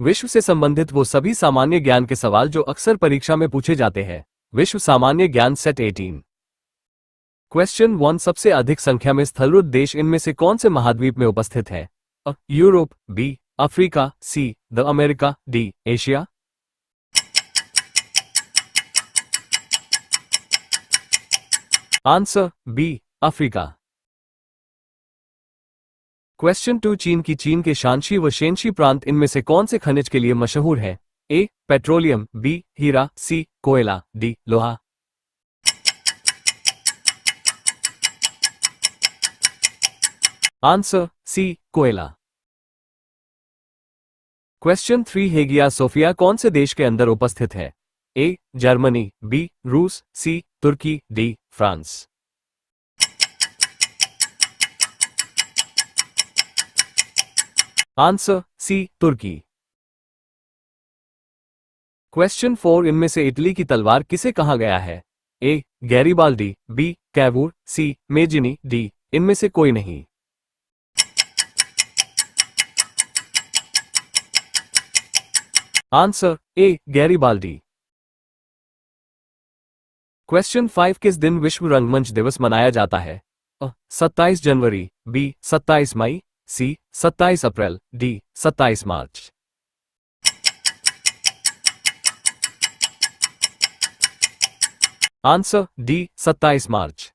विश्व से संबंधित वो सभी सामान्य ज्ञान के सवाल जो अक्सर परीक्षा में पूछे जाते हैं। विश्व सामान्य ज्ञान सेट 18। क्वेश्चन 1। सबसे अधिक संख्या में स्थलरुद्ध देश इनमें से कौन से महाद्वीप में उपस्थित है? अ. Europe, B. Africa, C. The America, D. Asia. Answer B. Africa. Question 2। चीन के शांशी व शेनशी प्रांत इनमें से कौन से खनिज के लिए मशहूर है? ए. Petroleum, B. हीरा, सी. कोयला, डी. लोहा। Answer C. कोयला। क्वेश्चन 3। हेगिया सोफिया कौन से देश के अंदर उपस्थित है? ए. Germany, B. रूस, सी. तुर्की, डी. फ्रांस। Answer C. तुर्की। क्वेश्चन 4। इनमें से इटली की तलवार किसे कहा गया है? A. Garibaldi, B. Cavour, C. Mazzini, D. इनमें से कोई नहीं। Answer A. गैरीबाल्डी। क्वेश्चन 5। किस दिन विश्व रंगमंच दिवस मनाया जाता है? अ. 27 जनवरी, बी. 27 मई, सी. 27 अप्रैल, डी. 27 मार्च। Answer D. 27 मार्च।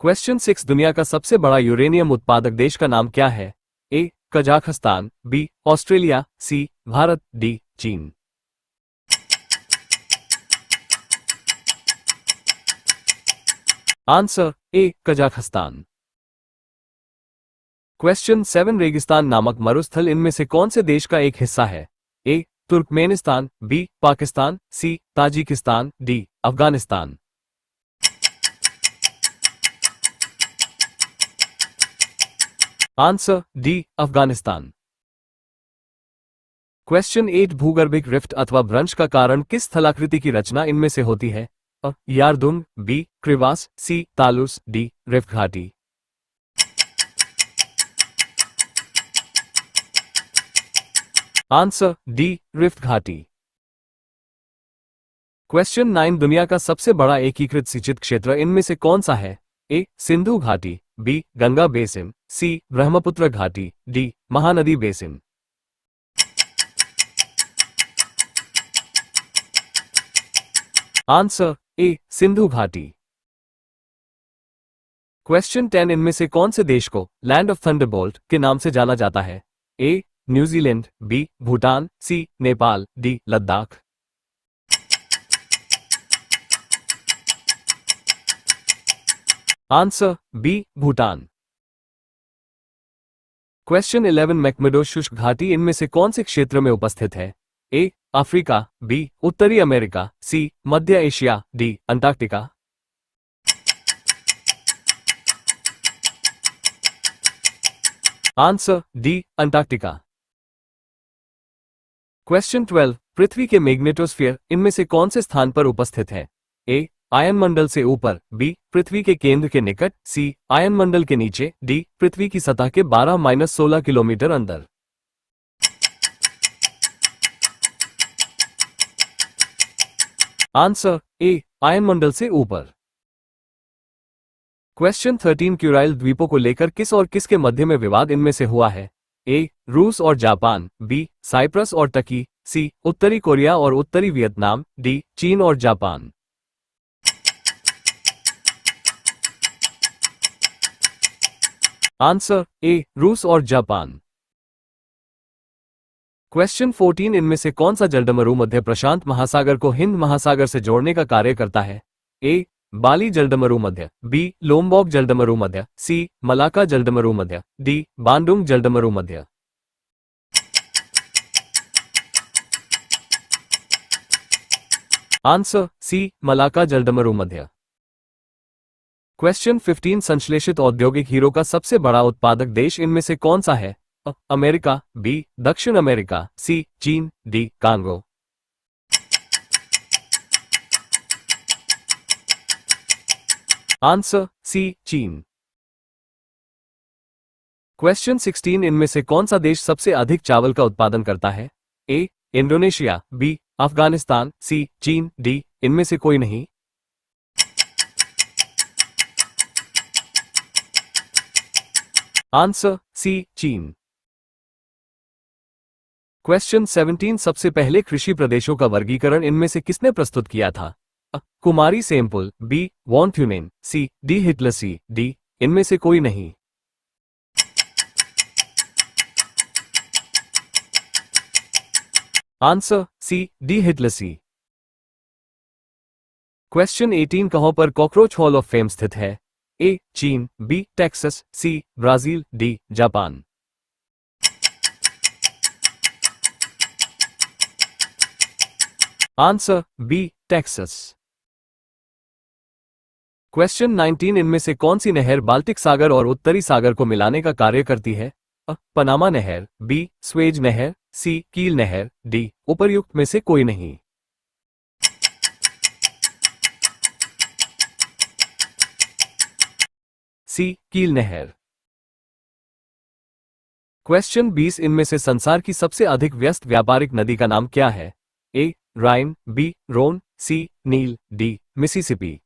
क्वेश्चन 6। दुनिया का सबसे बड़ा यूरेनियम उत्पादक देश का नाम क्या है? A. Kazakhstan, B. Australia, C. Bharat, D. चीन। Answer A. कजाखस्तान। क्वेश्चन 7। रेगिस्तान नामक मरुस्थल इनमें से कौन से देश का एक हिस्सा है? A. Turkmenistan, B. Pakistan, C. Tajikistan, D. Afghanistan. Answer D. Afghanistan. Question 8। भूगर्भिक रिफ्ट अथवा भ्रंश का कारण किस स्थलाकृति की रचना इनमें से होती है? अ. यारदुंग, बी. क्रिवास, सी. तालुस, डी. रिफ्ट घाटी। Answer D. रिफ्ट घाटी। क्वेश्चन 9। दुनिया का सबसे बड़ा एकीकृत सिंचित क्षेत्र इनमें से कौन सा है? ए. सिंधु घाटी, बी. गंगा बेसिन, सी. ब्रह्मपुत्र घाटी, D. Mahanadi basin. Answer A. Sindhu घाटी। क्वेश्चन 10। इनमें से कौन से देश को लैंड ऑफ थंडरबोल्ट के नाम से जाना जाता है? A. New Zealand, B. Bhutan, C. Nepal, D. Ladakh. Answer B. Bhutan. Question 11। McMurdo शुष्क घाटी इनमें से कौन से क्षेत्र में उपस्थित है? ए. Africa, B. उत्तरी अमेरिका, सी. मध्य Asia, D. Antarctica. Answer D. Antarctica. Question 12। पृथ्वी के मैग्नेटोस्फीयर इनमें से कौन से स्थान पर उपस्थित है? ए. आयनमंडल से ऊपर, बी. पृथ्वी के केंद्र के निकट, सी. आयनमंडल के नीचे, डी. पृथ्वी की सतह के 12-16 किलोमीटर अंदर। Answer A. आयनमंडल से ऊपर। क्वेश्चन 13। क्यूराइल द्वीपों को लेकर किस और किसके मध्य में विवाद इनमें से हुआ है? ए. रूस और जापान, बी. साइप्रस और टर्की, सी. उत्तरी कोरिया और उत्तरी वियतनाम, डी. चीन और जापान। Answer A. रूस और जापान। क्वेश्चन 14। इनमें से कौन सा जलडमरू मध्य प्रशांत महासागर को हिंद महासागर से जोड़ने का कार्य करता है? ए. बाली जलडमरू मध्य, बी. लोमबॉक जलडमरू मध्य, सी. मलाका जलडमरू मध्य, डी. बांडुंग जलडमरू मध्य। Answer C. मलाका जलडमरू मध्य। क्वेश्चन 15। संश्लेषित औद्योगिक हीरो का सबसे बड़ा उत्पादक देश इनमें से कौन सा है? अ. America, B. दक्षिण अमेरिका, सी. चीन, डी. कांगो। Answer C. चीन। क्वेश्चन 16 इनमें से कौन सा देश सबसे अधिक चावल का उत्पादन करता है? ए इंडोनेशिया, बी अफगानिस्तान, सी चीन, डी इनमें से कोई नहीं। आंसर सी चीन। क्वेश्चन 17 सबसे पहले कृषि प्रदेशों का वर्गीकरण इनमें से किसने प्रस्तुत किया था? कुमारी Semple, B von Thunen, C D Whittlesey, D इनमें से कोई नहीं। Answer C D Whittlesey. Question 18 कहां पर कॉकरोच हॉल ऑफ फेम स्थित है? ए चीन, B Texas, C Brazil, D Japan. Answer B Texas. Question 19 इनमें से कौन सी नहर बाल्टिक सागर और उत्तरी सागर को मिलाने का कार्य करती है? पनामा नहर, बी स्वेज नहर, सी कील नहर, डी उपर्युक्त में से कोई नहीं। सी कील नहर। क्वेश्चन 20 इनमें से संसार की सबसे अधिक व्यस्त व्यापारिक नदी का नाम क्या है? A Rhine, B Rhone, C Nile, D Mississippi.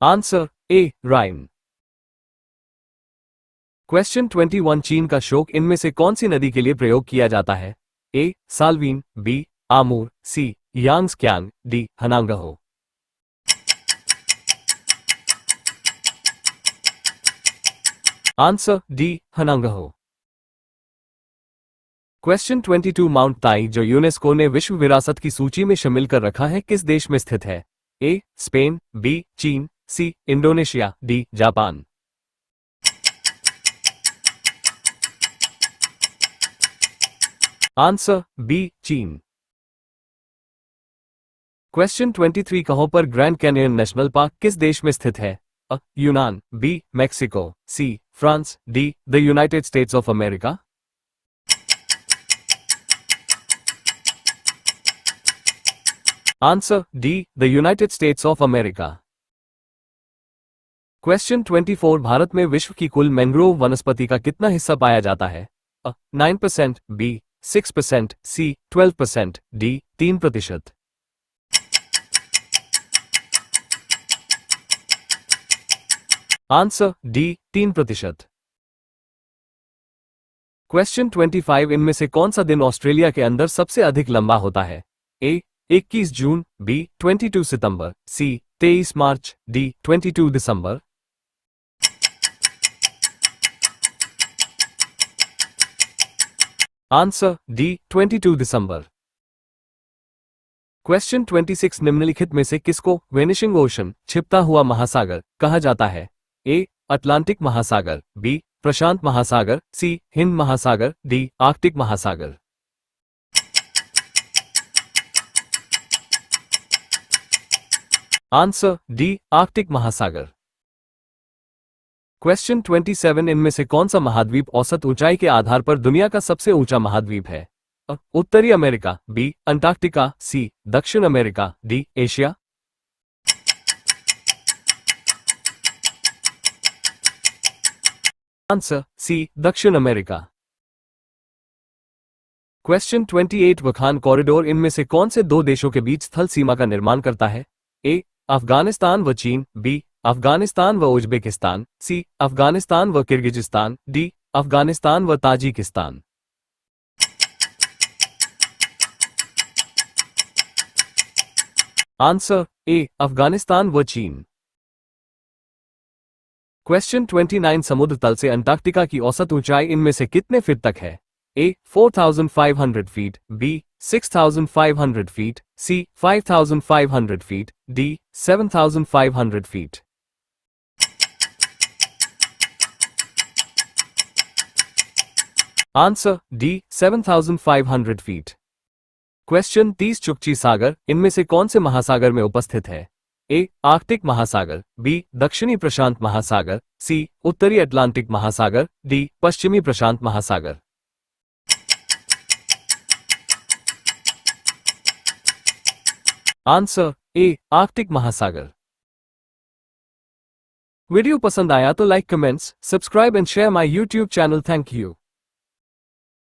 Answer A Rhine. Question 21 चीन का शोक इनमें से कौन सी नदी के लिए प्रयोग किया जाता है? A Salween, B Amur, C Yangtze Kiang, D Hwang Ho. Answer D Hwang Ho. Question 22 mount Tai जो यूनेस्को ने विश्व विरासत की सूची में शामिल कर रखा है किस देश में स्थित है? ए स्पेन, बी चीन, C Indonesia, D Japan. Answer B चीन। क्वेश्चन 23 कहां पर ग्रैंड कैनियन नेशनल पार्क किस देश में स्थित है? यूनान, B Mexico, C France, D the United States of America. Answer D the United States of America. Question 24 Bharat में विश्व की कुल मैंग्रोव वनस्पति का कितना हिस्सा पाया जाता है? 9%, बी 6%, सी 12%, डी 3%। Answer D 3%। क्वेश्चन 25 इनमें से कौन सा दिन ऑस्ट्रेलिया के अंदर सबसे अधिक लंबा होता है? ए 21 जून, बी 22 सितंबर, सी 23 मार्च, डी 22 दिसंबर। आंसर डी 22 दिसंबर। क्वेश्चन 26 निम्नलिखित में से किसको वेनिशिंग ओशन छिपता हुआ महासागर कहा जाता है? ए अटलांटिक महासागर, बी प्रशांत महासागर, सी हिंद महासागर, डी आर्कटिक महासागर। आंसर डी आर्कटिक महासागर। क्वेश्चन 27 इनमें से कौन सा महाद्वीप औसत ऊंचाई के आधार पर दुनिया का सबसे ऊंचा महाद्वीप है? उत्तरी अमेरिका, बी अंटार्कटिका, सी दक्षिण America, D Asia. Answer C दक्षिण अमेरिका। क्वेश्चन 28 वखान कॉरिडोर इनमें से कौन से दो देशों के बीच स्थल सीमा का निर्माण करता है? ए अफगानिस्तान व चीन, बी अफगानिस्तान व उज्बेकिस्तान, सी अफगानिस्तान व किर्गिजिस्तान, डी अफगानिस्तान व ताजिकिस्तान। आंसर ए अफगानिस्तान व चीन। क्वेश्चन 29 समुद्र तल से अंटार्कटिका की औसत ऊंचाई इनमें से कितने फीट तक है? ए 4500 फीट, बी 6500 फीट, सी 5500 feet, D 7500 feet. Answer D 7500 feet. Question 30 चुकची सागर इनमें से कौन से महासागर में उपस्थित है? ए आर्कटिक महासागर, बी दक्षिणी प्रशांत महासागर, सी उत्तरी अटलांटिक महासागर, डी पश्चिमी प्रशांत महासागर। आंसर ए आर्कटिक महासागर। वीडियो पसंद आया तो like, comments, subscribe and share my YouTube channel. Thank you.